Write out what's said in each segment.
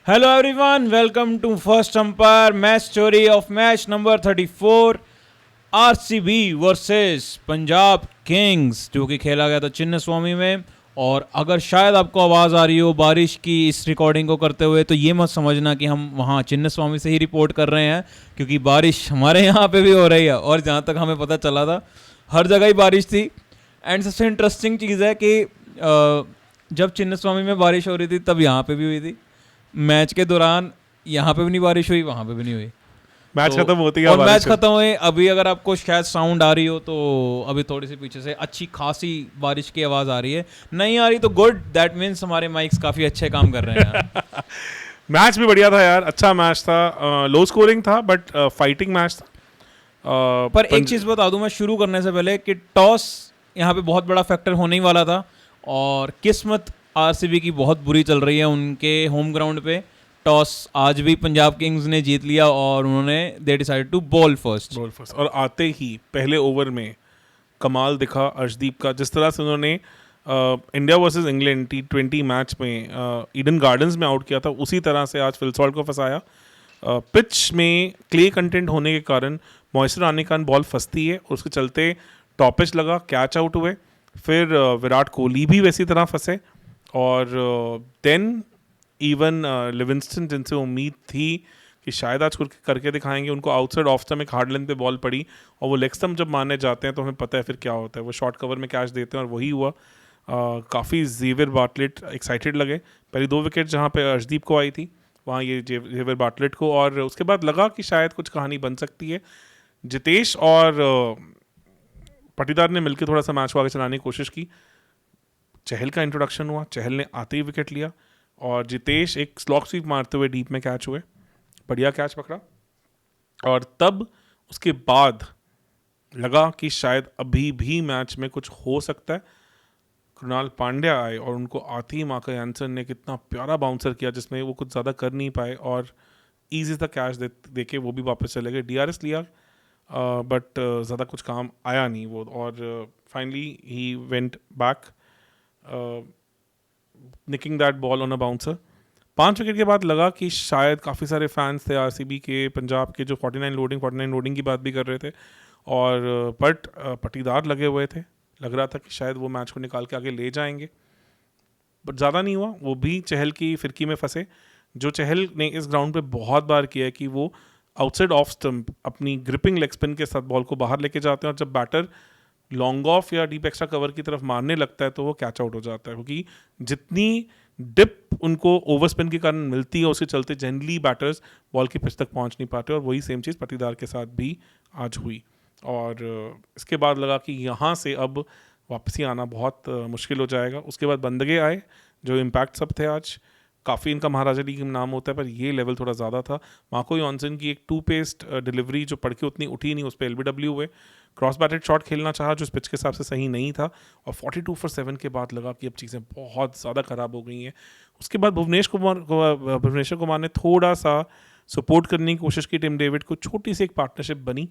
Hello everyone, welcome to First Umpire match story of match number 34 RCB versus Punjab Kings जो कि खेला गया था चिन्न स्वामी में। और अगर शायद आपको आवाज़ आ रही हो बारिश की इस रिकॉर्डिंग को करते हुए तो ये मत समझना कि हम वहाँ चिन्न स्वामी से ही रिपोर्ट कर रहे हैं, क्योंकि बारिश हमारे यहाँ पे भी हो रही है और जहाँ तक हमें पता चला था हर जगह ही बारिश थी। एंड सबसे इंटरेस्टिंग चीज़ है कि जब चिन्न स्वामी में बारिश हो रही थी तब यहाँ पे भी हुई थी। मैच के दौरान यहाँ पे भी नहीं बारिश हुई, वहाँ पे भी नहीं हुई। मैच तो खत्म होती है और मैच बारिश से। खत्म हुए अभी अगर आपको शायद साउंड आ रही हो तो अभी थोड़ी सी पीछे से अच्छी खासी बारिश की आवाज़ आ रही है। नहीं आ रही तो गुड, दैट मीन्स हमारे माइक्स काफ़ी अच्छे काम कर रहे हैं। मैच भी बढ़िया था यार, अच्छा मैच था, लो स्कोरिंग था बट फाइटिंग मैच था। पर एक चीज़ बता दूं मैं शुरू करने से पहले कि टॉस यहाँ पे बहुत बड़ा फैक्टर होने ही वाला था और किस्मत आरसीबी की बहुत बुरी चल रही है उनके होम ग्राउंड पे। टॉस आज भी पंजाब किंग्स ने जीत लिया और उन्होंने they decided to bowl first. Bowl first और आते ही पहले ओवर में कमाल दिखा अर्शदीप का। जिस तरह से उन्होंने India versus England T20 match में ईडन गार्डन्स में आउट किया था, उसी तरह से आज फिल सॉल्ट को फंसाया। पिच में क्ले कंटेंट होने के कारण मॉइस्चर आने के कारण बॉल फंसती है और उसके चलते टॉपिच लगा, कैच आउट हुए। फिर विराट कोहली भी वैसी तरह फंसे और देन इवन लिविंगस्टन, जिनसे उम्मीद थी कि शायद आज कुछ करके दिखाएंगे, उनको आउटसाइड ऑफ स्टंप एक हार्ड लेंथ पे बॉल पड़ी और वो लेग स्टंप जब मारने जाते हैं तो हमें पता है फिर क्या होता है, वो शॉर्ट कवर में कैच देते हैं और वही हुआ। काफ़ी जेवियर बाटलेट एक्साइटेड लगे। पहली 2 विकेट जहाँ पे अर्शदीप को आई थी वहाँ ये जेवियर बाटलेट को, और उसके बाद लगा कि शायद कुछ कहानी बन सकती है। जितेश और पाटीदार ने मिलकर थोड़ा सा मैच को आगे चलाने की कोशिश की। चहल का इंट्रोडक्शन हुआ, चहल ने आते ही विकेट लिया और जितेश एक स्लॉक स्वीप मारते हुए डीप में कैच हुए, बढ़िया कैच पकड़ा। और तब उसके बाद लगा कि शायद अभी भी मैच में कुछ हो सकता है। कृणाल पांड्या आए और उनको आते ही मार्कस यानसन ने कितना प्यारा बाउंसर किया जिसमें वो कुछ ज़्यादा कर नहीं पाए और ईजी सा कैच दे के वो भी वापस चले गए। DRS लिया बट ज़्यादा कुछ काम आया नहीं वो, और finally he went back nicking that ball on a bouncer. 5 wicket के बाद लगा कि शायद काफ़ी सारे फैंस थे आरसीबी के, पंजाब के, जो 49 लोडिंग की बात भी कर रहे थे और बट पटीदार लगे हुए थे। लग रहा था कि शायद वो मैच को निकाल के आगे ले जाएंगे बट ज़्यादा नहीं हुआ। वो भी चहल की फिरकी में फंसे, जो चहल ने इस ग्राउंड पे बहुत बार किया है कि वो आउटसाइड ऑफ स्टंप अपनी ग्रिपिंग लेग स्पिन के साथ बॉल को बाहर लेके जाते हैं और जब बैटर लॉन्ग ऑफ या डीप एक्स्ट्रा कवर की तरफ मारने लगता है तो वो कैच आउट हो जाता है, क्योंकि जितनी डिप उनको ओवर स्पिन के कारण मिलती है उसके चलते जनरली बैटर्स बॉल की पिच तक पहुंच नहीं पाते। और वही सेम चीज़ पटीदार के साथ भी आज हुई और इसके बाद लगा कि यहाँ से अब वापसी आना बहुत मुश्किल हो जाएगा। उसके बाद बंदगे आए जो इम्पैक्ट सब थे आज। काफ़ी इनका महाराजा लीग में नाम होता है पर ये लेवल थोड़ा ज़्यादा था। मार्को जॉनसन की एक 2 पेस्ट डिलीवरी जो पड़ के उतनी उठी नहीं, उस पर LBW हुए। क्रॉस बैटेड शॉट खेलना चाहा जो इस पिच के हिसाब से सही नहीं था और 42 for 7 के बाद लगा कि अब चीज़ें बहुत ज़्यादा ख़राब हो गई हैं। उसके बाद भुवनेश्वर कुमार ने थोड़ा सा सपोर्ट करने की कोशिश की टिम डेविड को, छोटी सी एक पार्टनरशिप बनी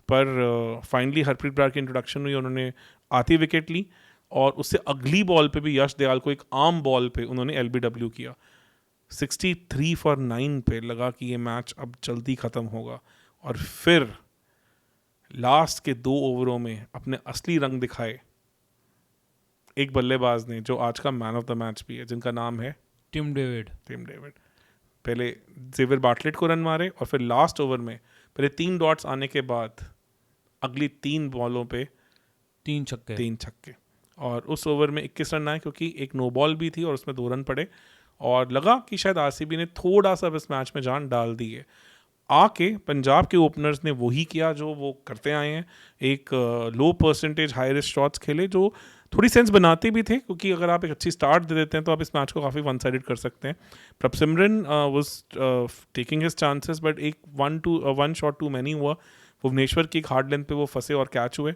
पर फाइनली हरप्रीत ब्रार की इंट्रोडक्शन हुई, उन्होंने आती विकेट ली और उससे अगली बॉल पे भी यश दयाल को एक आर्म बॉल पे उन्होंने LBW किया। 63 for 9 पे लगा कि ये मैच अब जल्दी ख़त्म होगा और फिर लास्ट के 2 ओवरों में अपने असली रंग दिखाए एक बल्लेबाज ने जो आज का मैन ऑफ द मैच भी है, जिनका नाम है टिम डेविड। पहले जेवियर बाटलेट को रन मारे और फिर लास्ट ओवर में पहले 3 डॉट्स आने के बाद अगली 3 बॉलों पे 3 छक्के। और उस ओवर में 21 रन आए क्योंकि एक नो बॉल भी थी और उसमें 2 रन पड़े और लगा कि शायद आरसीबी ने थोड़ा सा इस मैच में जान डाल दी है। आके पंजाब के ओपनर्स ने वही किया जो वो करते आए हैं, एक लो परसेंटेज हाई रिस्क शॉट्स खेले जो थोड़ी सेंस बनाते भी थे, क्योंकि अगर आप एक अच्छी स्टार्ट दे देते हैं तो आप इस मैच को काफ़ी वन साइडेड कर सकते हैं। Prabhsimran was taking his chances but एक 1 शॉट टू मैनी हुआ। भुवनेश्वर की एक हार्ड लेंथ पे वो फंसे और कैच हुए।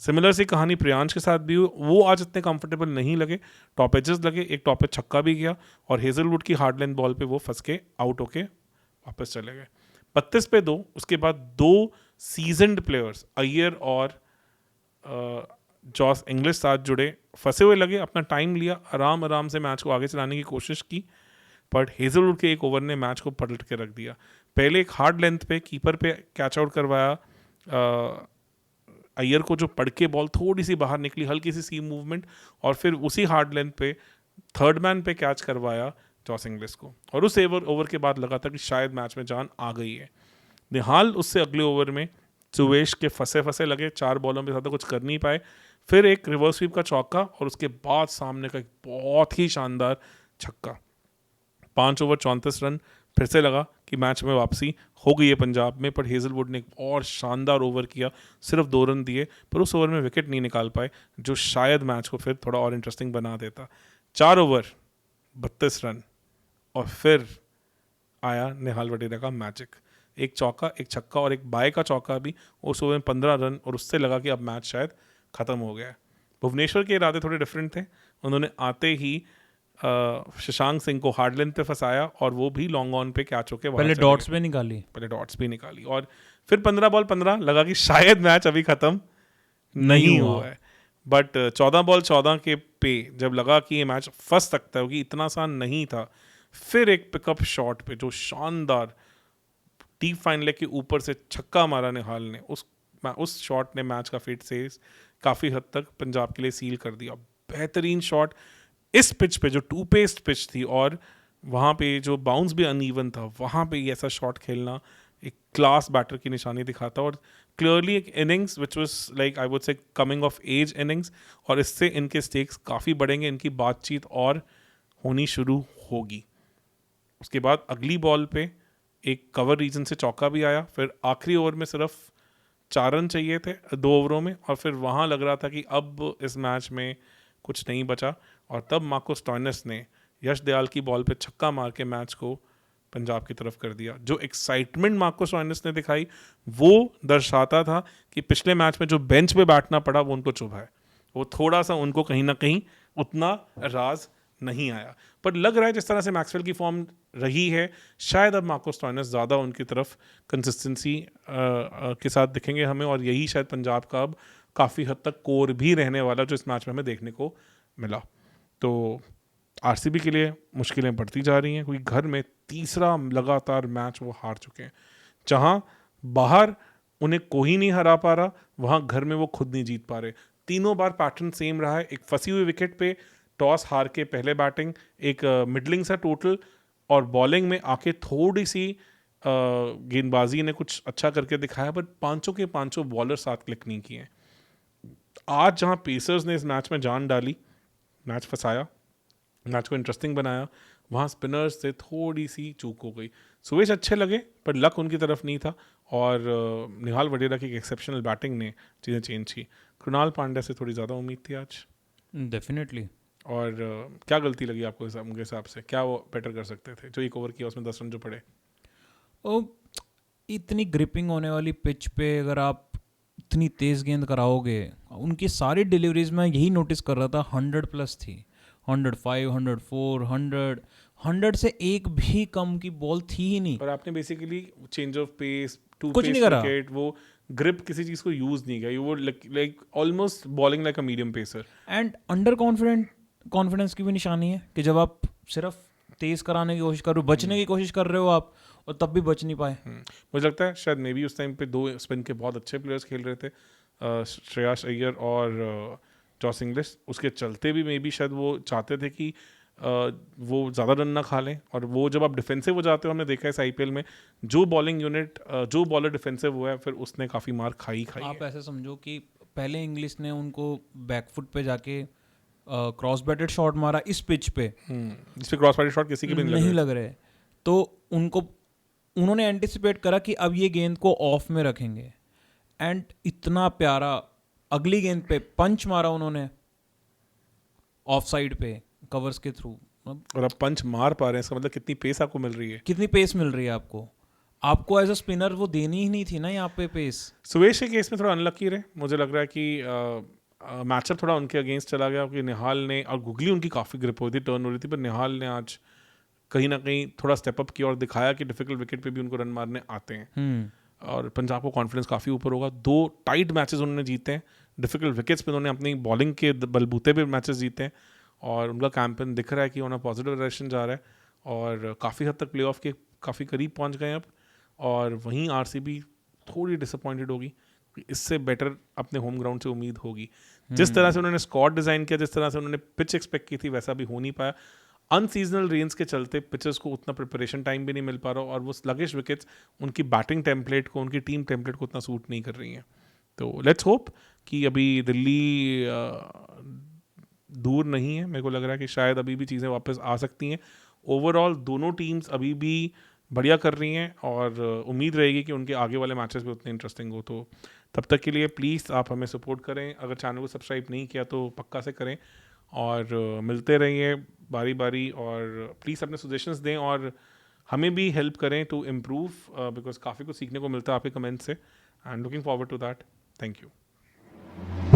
सिमिलर सी कहानी प्रियांश के साथ भी हुई, वो आज इतने कंफर्टेबल नहीं लगे, टॉप एजेस लगे, एक टॉप एज छक्का भी गया और हेजलवुड की हार्ड लेंथ बॉल पे वो फंस के आउट होके वापस चले गए। 32 पे 2। उसके बाद 2 सीजनड प्लेयर्स अय्यर और जॉस इंग्लिश साथ जुड़े, फंसे हुए लगे, अपना टाइम लिया, आराम से मैच को आगे चलाने की कोशिश की। बट हेजलवुड के एक ओवर ने मैच को पलट के रख दिया। पहले एक हार्ड लेंथ पे कीपर पे कैच आउट करवाया, अय्यर को जो पड़ के बॉल थोड़ी सी बाहर निकली, हल्की सी सीम मूवमेंट, और फिर उसी हार्ड लेंथ पे थर्ड मैन पे कैच करवाया जॉस इंग्लिश को, और उस ओवर के बाद लगा था कि शायद मैच में जान आ गई है। निहाल उससे अगले ओवर में सुवेश के फंसे लगे, 4 बॉलों में ज़्यादा कुछ कर नहीं पाए, फिर एक रिवर्स स्वीप का चौका और उसके बाद सामने का एक बहुत ही शानदार छक्का। 5 ओवर 34 रन, फिर से लगा कि मैच में वापसी हो गई है पंजाब में, पर हेजलवुड ने एक और शानदार ओवर किया, सिर्फ 2 रन दिए, पर उस ओवर में विकेट नहीं निकाल पाए, जो शायद मैच को फिर थोड़ा और इंटरेस्टिंग बना देता। 4 ओवर 32 रन, और फिर आया निहाल वडेरा का मैजिक, एक चौका, एक छक्का और एक बाय का चौका भी उस ओवर में 15 रन, और उससे लगा कि अब मैच शायद ख़त्म हो गया है। भुवनेश्वर के इरादे थोड़े डिफरेंट थे, उन्होंने आते ही शशांक सिंह को हार्ड लेंथ पे फंसाया, और वो भी लॉन्ग ऑन पे कैच होके पहले डॉट्स पे निकाली, और फिर 15 बॉल 15 लगा कि शायद मैच अभी ख़त्म नहीं हुआ है। बट 14 बॉल 14 के पे जब लगा कि ये मैच फंस सकता है, क्योंकि इतना आसान नहीं था, फिर एक पिकअप शॉट पे जो शानदार डीप फाइन लेग के ऊपर से छक्का मारा निहाल ने, उस शॉट ने मैच का फेट से काफ़ी हद तक पंजाब के लिए सील कर दिया। बेहतरीन शॉट इस पिच पे, जो 2 पेस्ट पिच थी, और वहाँ पे जो बाउंस भी अनइवन था, वहाँ पे ऐसा शॉट खेलना एक क्लास बैटर की निशानी दिखाता, और क्लियरली एक innings which was like I would say coming of age innings, और इससे इनके स्टेक्स काफ़ी बढ़ेंगे, इनकी बातचीत और होनी शुरू होगी। उसके बाद अगली बॉल पे एक कवर रीजन से चौका भी आया, फिर आखिरी ओवर में सिर्फ 4 रन चाहिए थे 2 ओवरों में, और फिर वहाँ लग रहा था कि अब इस मैच में कुछ नहीं बचा, और तब मार्को स्टोइनिस ने यश दयाल की बॉल पे छक्का मार के मैच को पंजाब की तरफ कर दिया। जो एक्साइटमेंट मार्को स्टोइनिस ने दिखाई, वो दर्शाता था कि पिछले मैच में जो बेंच पे बैठना पड़ा वो उनको चुभा है, वो थोड़ा सा उनको कहीं ना कहीं उतना राज नहीं आया। पर लग रहा है जिस तरह से मैक्सवेल की फॉर्म रही है, शायद अब मार्को स्टोइनिस ज़्यादा उनकी तरफ कंसिस्टेंसी के साथ दिखेंगे हमें, और यही शायद पंजाब का अब काफ़ी हद तक कोर भी रहने वाला, जो इस मैच में हमें देखने को मिला। तो आरसीबी के लिए मुश्किलें बढ़ती जा रही हैं, क्योंकि घर में तीसरा लगातार मैच वो हार चुके हैं। जहां बाहर उन्हें कोई नहीं हरा पा रहा, वहां घर में वो खुद नहीं जीत पा रहे। तीनों बार पैटर्न सेम रहा है, एक फंसी हुई विकेट पे टॉस हार के पहले बैटिंग, एक मिडलिंग सा टोटल, और बॉलिंग में आके थोड़ी सी गेंदबाजी ने कुछ अच्छा करके दिखाया, बट पांचों के पांचों बॉलर साथ क्लिक नहीं किए। आज जहां पेसर्स ने इस मैच में जान डाली, मैच फंसाया, मैच को इंटरेस्टिंग बनाया, वहाँ स्पिनर्स से थोड़ी सी चूक हो गई। सुवेश अच्छे लगे, पर लक उनकी तरफ नहीं था, और निहाल वडेरा की एक्सेप्शनल बैटिंग ने चीज़ें चेंज की। कृणाल पांड्या से थोड़ी ज़्यादा उम्मीद थी आज, डेफिनेटली। और क्या गलती लगी आपको उनके हिसाब से? क्या वो बेटर कर सकते थे? जो एक ओवर किया उसमें 10 रन जो पड़े। ओ, इतनी ग्रिपिंग होने वाली पिच पे अगर आप इतनी तेज़ गेंद कराओगे, उनकी सारी डिलीवरीज में यही नोटिस कर रहा था 100+ थी, 105, 104, 100 से एक भी कम की बॉल थी ही नहीं। और आपने बेसिकली चेंज ऑफ पेस, कुछ नहीं करा, विकेट, वो ग्रिप किसी चीज़ को यूज़ नहीं किया, वो like almost bowling like a medium pacer. And under confidence की भी निशानी है कि जब आप सिर्फ तेज़ कराने की कोशिश कर रहे हो, बचने की कोशिश कर रहे हो आप, और तब भी बच नहीं पाए। मुझे लगता है शायद मे बी उस टाइम पे 2 स्पिन के बहुत अच्छे प्लेयर्स खेल रहे थे, श्रेयस अय्यर और जॉस इंग्लिश, उसके चलते भी मे बी शायद वो चाहते थे कि वो ज़्यादा रन ना खा लें, और वो जब आप डिफेंसिव हो जाते हो, हमने देखा है इस आईपीएल में जो बॉलिंग यूनिट, जो बॉलर डिफेंसिव हुआ है, फिर उसने काफ़ी मार खाई आप ऐसे समझो कि पहले इंग्लिश ने उनको बैकफुट पे जाके क्रॉस बैटेड शॉट मारा इस पिच पे, जिस पे क्रॉस बैटेड शॉट किसी के भी नहीं लग रहे, तो उन्होंने एंटिसिपेट करा कि अब ये गेंद को ऑफ में रखेंगे, एंड इतना प्यारा अगली गेंद पे पंच मारा उन्होंने ऑफ साइड पे कवर्स के थ्रू। और अब पंच मार पा रहे हैं, इसका मतलब कितनी पेस आपको मिल रही है, कितनी पेस मिल रही है आपको एज अ स्पिनर वो देनी ही नहीं थी ना यहाँ पे पेस। सुवेश के केस में थोड़ा अनलकी रहे, मुझे लग रहा है कि मैचअप थोड़ा उनके अगेंस्ट चला गया, क्योंकि निहाल ने, और गुगली उनकी काफ़ी ग्रिप हो रही थी, टर्न हो रही थी, पर निहाल ने आज कहीं ना कहीं थोड़ा स्टेप अप किया और दिखाया कि डिफिकल्ट विकेट पे भी उनको रन मारने आते हैं, और पंजाब को कॉन्फिडेंस काफ़ी ऊपर होगा। 2 टाइट मैचेस उन्होंने जीते हैं, डिफिकल्ट विकेट्स पे उन्होंने अपनी बॉलिंग के बलबूते पे मैचेस जीते हैं, और उनका कैंपेन दिख रहा है कि उन्हें पॉजिटिव डायरेक्शन जा रहा है, और काफ़ी हद तक प्लेऑफ के काफ़ी करीब पहुंच गए अब, और वहीं आरसीबी थोड़ी डिसअपॉइंटेड होगी। इससे बेटर अपने होम ग्राउंड से उम्मीद होगी। जिस तरह से उन्होंने स्क्वाड डिज़ाइन किया, जिस तरह से उन्होंने पिच एक्सपेक्ट की थी, वैसा भी हो नहीं पाया। अनसीजनल रेंज के चलते पिचेस को उतना प्रिपरेशन टाइम भी नहीं मिल पा रहा, और वो स्लगिश विकेट्स उनकी बैटिंग टेम्पलेट को, उनकी टीम टेम्पलेट को उतना सूट नहीं कर रही हैं। तो लेट्स होप कि अभी दिल्ली दूर नहीं है। मेरे को लग रहा है कि शायद अभी भी चीज़ें वापस आ सकती हैं। ओवरऑल दोनों टीम्स अभी भी बढ़िया कर रही हैं, और उम्मीद रहेगी कि उनके आगे वाले मैचेस भी उतने इंटरेस्टिंग हो। तो तब तक के लिए प्लीज़ आप हमें सपोर्ट करें। अगर चैनल को सब्सक्राइब नहीं किया तो पक्का से करें, और मिलते रहिए बारी बारी, और प्लीज़ अपने सजेशंस दें और हमें भी हेल्प करें टू इम्प्रूव, बिकॉज काफ़ी कुछ सीखने को मिलता है आपके कमेंट्स से। And looking forward to that. Thank you.